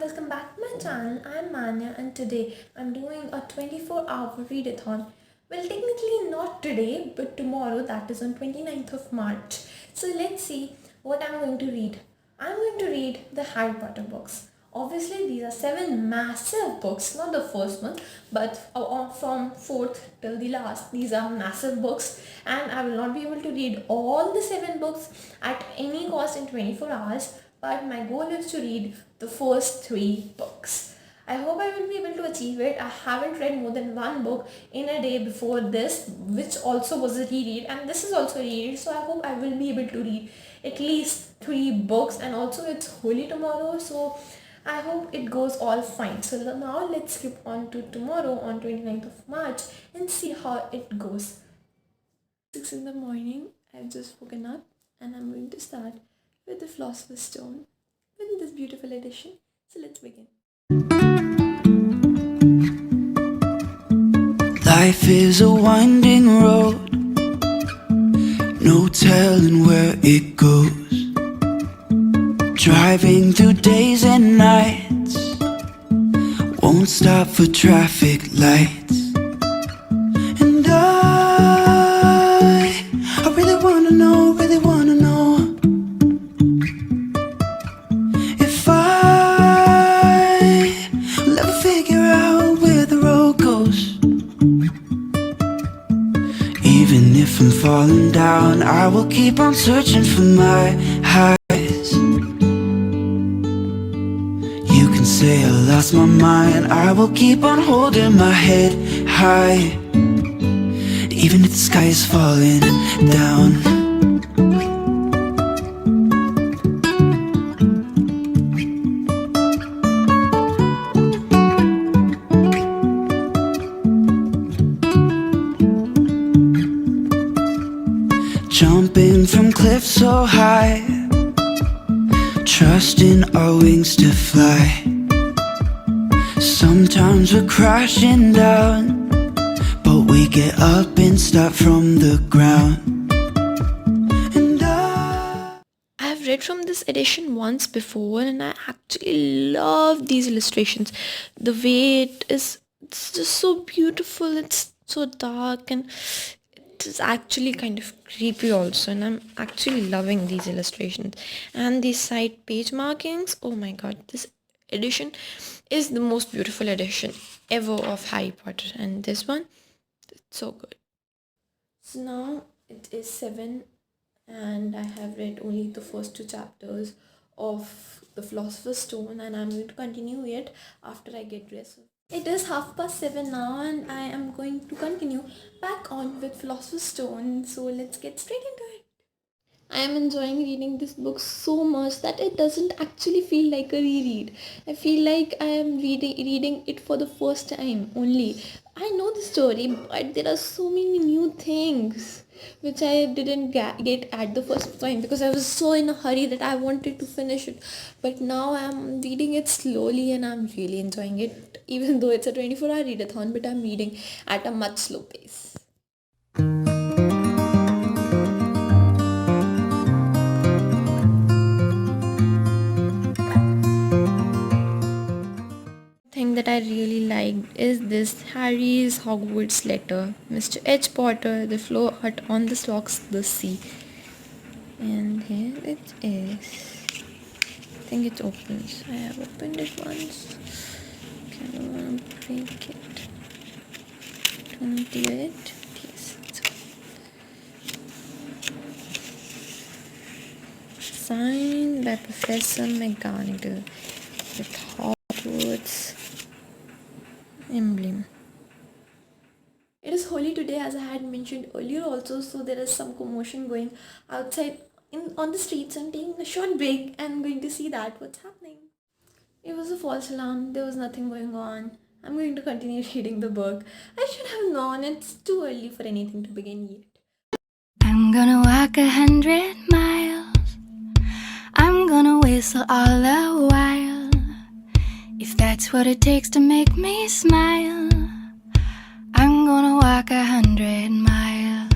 welcome back to my channel. I'm Manya and today I'm doing a 24-hour readathon. Well, technically not today, but tomorrow, that is on 29th of March. So let's see what I'm going to read. I'm going to read the Harry Potter books. Obviously, these are 7 massive books, not the first one, but from 4th till the last. These are massive books and I will not be able to read all the 7 books at any cost in 24 hours. But my goal is to read the first 3 books. I hope I will be able to achieve it. I haven't read more than 1 book in a day before this, which also was a reread, and this is also a reread, so I hope I will be able to read at least 3 books. And also it's Holi tomorrow, so I hope it goes all fine. So now let's skip on to tomorrow on 29th of March and see how it goes. 6 in the morning, I've just woken up and I'm going to start with the Philosopher's Stone with this beautiful edition. So let's begin. Life is a winding road, no telling where it goes. Driving through days and nights, won't stop for traffic lights. And I really wanna know, if I will ever figure out where the road goes. Even if I'm falling down, I will keep on searching for my highs. You can say I lost my mind, I will keep on holding my head high, even if the sky is falling down. Jumping from cliffs so high, trusting our wings to fly. Sometimes we're crashing down, but we get up and start from the ground. And I've read from this edition once before and I actually love these illustrations. The way it's just so beautiful. It's so dark and it's actually kind of creepy also, and I'm actually loving these illustrations and these side page markings. Oh my god, this edition is the most beautiful edition ever of Harry Potter, and this one, it's so good. So now it is 7 and I have read only the first 2 chapters of the Philosopher's Stone and I'm going to continue it after I get dressed. It is 7:30 now and I am going to continue back on with Philosopher's Stone. So let's get straight into it. I am enjoying reading this book so much that it doesn't actually feel like a reread. I feel like I am reading it for the first time only. I know the story, but there are so many new things which I didn't get at the first time because I was so in a hurry that I wanted to finish it. But now I'm reading it slowly and I'm really enjoying it, even though it's a 24-hour readathon, but I'm reading at a much slow pace. Thing that I really liked is this Harry's Hogwarts letter. Mr. H. Potter, the floor hut on the stocks, the sea. And here it is. I think it opens. I have opened it once. Okay, I don't want to break it. Don't do it. Yes, it's good. Signed by Professor McGonagall with Hogwarts emblem. It is Holi today, as I had mentioned earlier also, so there is some commotion going outside on the streets. I'm taking a short break and going to see that what's happening. It was a false alarm. There was nothing going on. I'm going to continue reading the book. I should have known it's too early for anything to begin yet. I'm gonna walk 100 miles. I'm gonna whistle all the while. If that's what it takes to make me smile, I'm gonna walk 100 miles.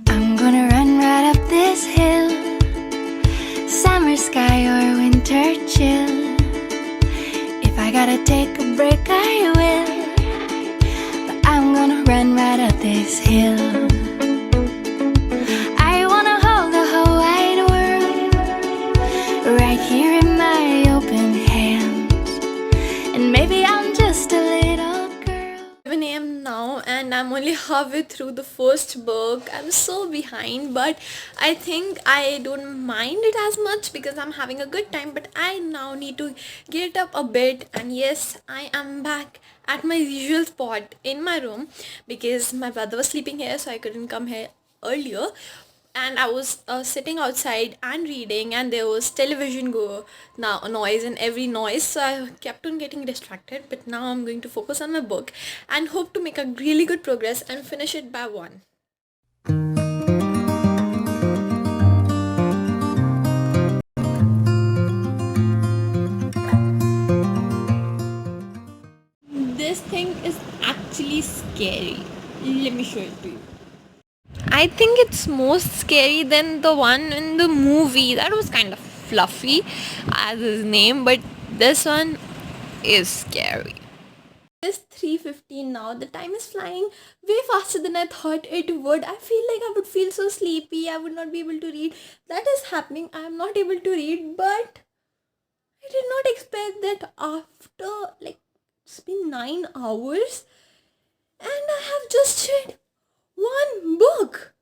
I'm gonna run right up this hill, summer sky or winter chill. I gotta take a break, I will. But I'm gonna run right up this hill. I wanna hold the whole wide world right here in my open hands. And maybe I'm just a little girl. 7 a.m. now, and I'm only halfway through the first book. I'm so behind, but I think I don't mind it as much because I'm having a good time. But I now need to get up a bit, and yes, I am back at my usual spot in my room because my brother was sleeping here, so I couldn't come here earlier. And I was sitting outside and reading, and there was television now noise and every noise, so I kept on getting distracted. But now I'm going to focus on my book and hope to make a really good progress and finish it by 1. This thing is actually scary. Let me show it to you. I think it's most scary than the one in the movie. That was kind of fluffy as his name, but this one is scary. It's 3:15 now. The time is flying way faster than I thought it would. I feel like I would feel so sleepy. I would not be able to read. That is happening. I am not able to read, but I did not expect that after like it's been 9 hours and I have just read one book.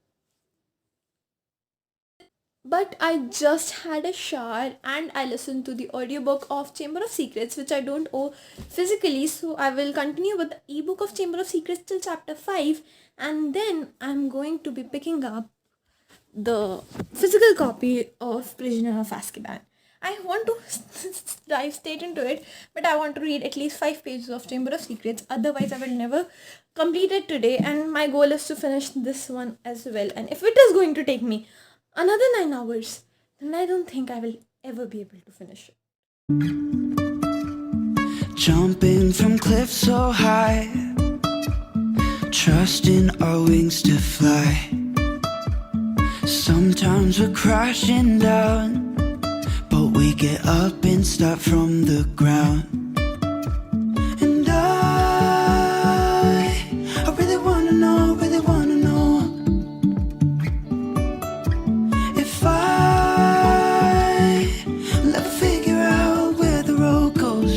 But I just had a shower and I listened to the audiobook of Chamber of Secrets, which I don't owe physically, so I will continue with the ebook of Chamber of Secrets till chapter 5, and then I'm going to be picking up the physical copy of Prisoner of Azkaban. I want to dive straight into it, but I want to read at least 5 pages of Chamber of Secrets, otherwise I will never complete it today, and my goal is to finish this one as well. And if it is going to take me another 9 hours, then I don't think I will ever be able to finish it. Jumping from cliffs so high, trusting our wings to fly. Sometimes we're crashing down, but we get up and start from the ground. And I really wanna know, if I'll ever figure out where the road goes.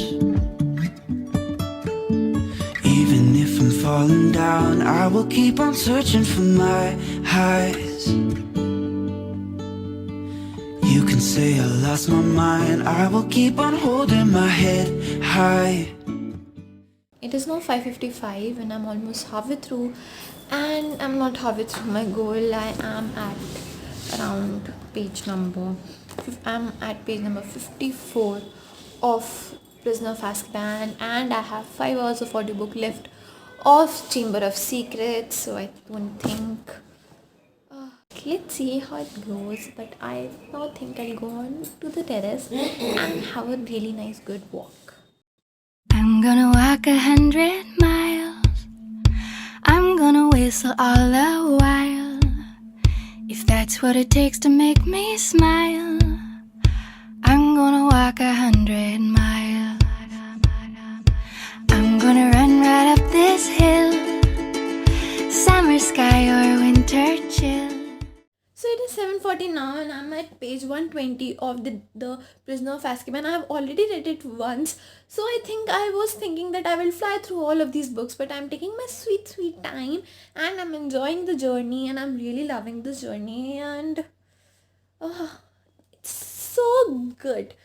Even if I'm falling down, I will keep on searching for my highs. You can say I lost my mind, I will keep on holding my head high. It is now 5:55 and I'm almost halfway through, and I'm not halfway through my goal. I am at around page number 54 of Prisoner of Azkaban, and I have 5 hours of audiobook left of Chamber of Secrets, so I don't think let's see how it goes. But I now think I'll go on to the terrace and have a really nice good walk. I'm gonna walk 100 miles. I'm gonna whistle all the while. If that's what it takes to make me smile, I'm gonna walk 100 miles. I'm gonna run right up this hill, summer sky or winter chill. So it is 7:40 now and I'm at page 120 of the Prisoner of Azkaban. I have already read it once, so I was thinking that I will fly through all of these books, but I'm taking my sweet time and I'm enjoying the journey and I'm really loving this journey, and it's so good.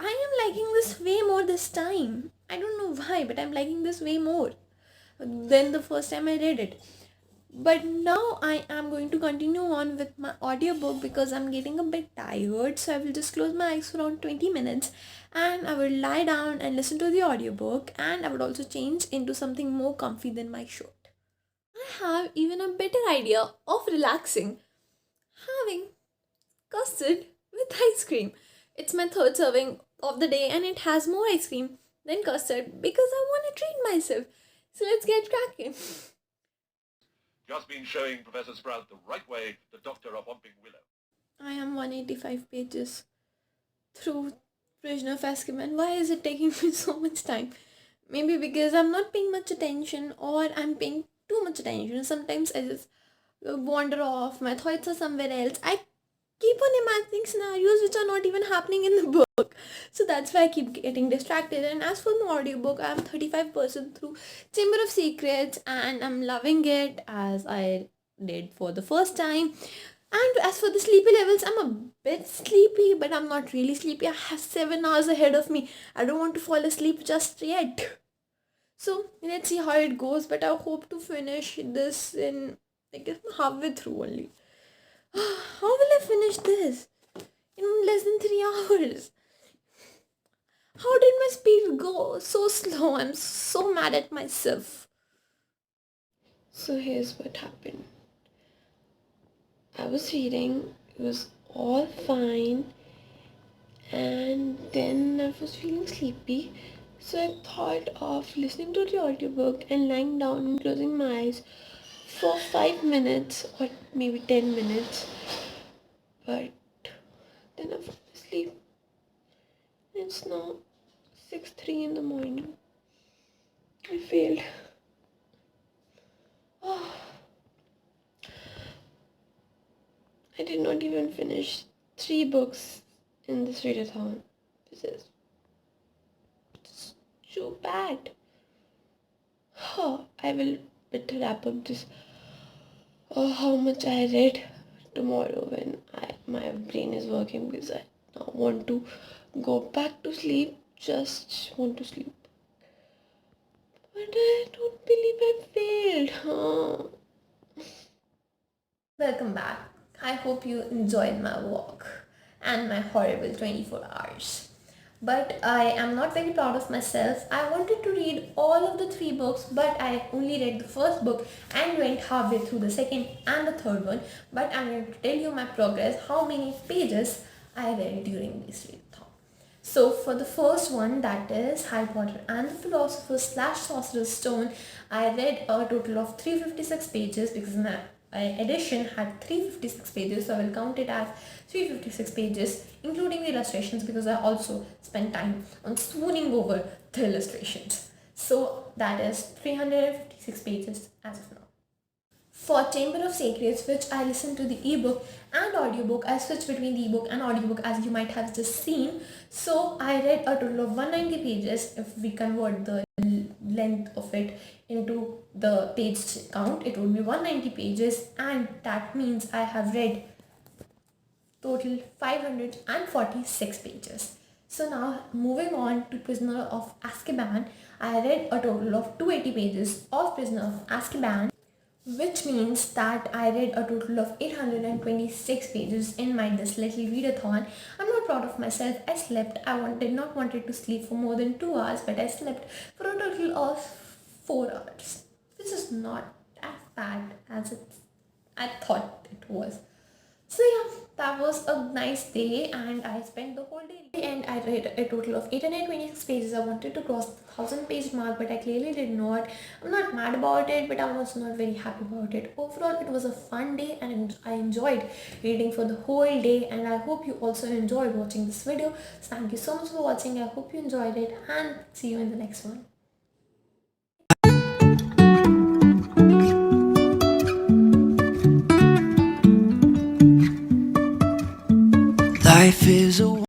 I am liking this way more this time. I don't know why, but I'm liking this way more than the first time I read it. But now I am going to continue on with my audiobook because I'm getting a bit tired, so I will just close my eyes for around 20 minutes and I will lie down and listen to the audiobook, and I would also change into something more comfy than my shirt. I have even a better idea of relaxing: having custard with ice cream. It's my 3rd serving of the day and it has more ice cream than custard because I want to treat myself. So let's get cracking. Just been showing Professor Sprout the right way to Dr. Whomping Willow. I am 185 pages through Prisoner of Azkaban. Why is it taking me so much time? Maybe because I'm not paying much attention, or I'm paying too much attention. Sometimes I just wander off. My thoughts are somewhere else. I keep on imagining scenarios which are not even happening in the book. So that's why I keep getting distracted. And as for my audiobook, I'm 35% through Chamber of Secrets and I'm loving it as I did for the first time. And as for the sleepy levels, I'm a bit sleepy, but I'm not really sleepy. I have 7 hours ahead of me. I don't want to fall asleep just yet. So let's see how it goes, but I hope to finish this in, I guess, halfway through only. How will I finish this in less than 3 hours? How did my speed go so slow? I'm so mad at myself. So here's what happened. I was reading, it was all fine, and then I was feeling sleepy. So I thought of listening to the audiobook and lying down and closing my eyes for 5 minutes or maybe 10 minutes. But then I fell asleep. It's now 6:03 in the morning. I failed. Oh, I did not even finish 3 books in this readathon. This is so bad. Oh, I will better wrap up this. Oh, how much I read tomorrow when my brain is working, because I now want to go back to sleep. Just want to sleep. But I don't believe I failed. Oh. Welcome back. I hope you enjoyed my walk and my horrible 24 hours. But I am not very proud of myself. I wanted to read all of the 3 books, but I only read the first book and went halfway through the second and the third one. But I'm going to tell you my progress, how many pages I read during this readathon. So for the first one, that is Harry Potter and the Philosopher's / Sorcerer's Stone, I read a total of 356 pages because my edition had 356 pages, so I will count it as 356 pages including the illustrations, because I also spent time on swooning over the illustrations. So that is 356 pages as of now. For Chamber of Secrets, which I listened to the ebook and audiobook, I switched between the ebook and audiobook as you might have just seen. So I read a total of 190 pages. If we convert the length of it into the page count, it would be 190 pages, and that means I have read total 546 pages. So now moving on to Prisoner of Azkaban, I read a total of 280 pages of Prisoner of Azkaban, which means that I read a total of 826 pages in this little readathon. I'm not proud of myself. I slept. Did not wanted to sleep for more than 2 hours, but I slept for a total of 4 hours, which is not as bad as I thought it was. So yeah, that was a nice day, and I spent the whole day. And I read a total of 826 pages. I wanted to cross the 1000-page mark, but I clearly did not. I'm not mad about it, but I'm also not very happy about it. Overall, it was a fun day, and I enjoyed reading for the whole day, and I hope you also enjoyed watching this video. So thank you so much for watching. I hope you enjoyed it, and see you in the next one. Life is a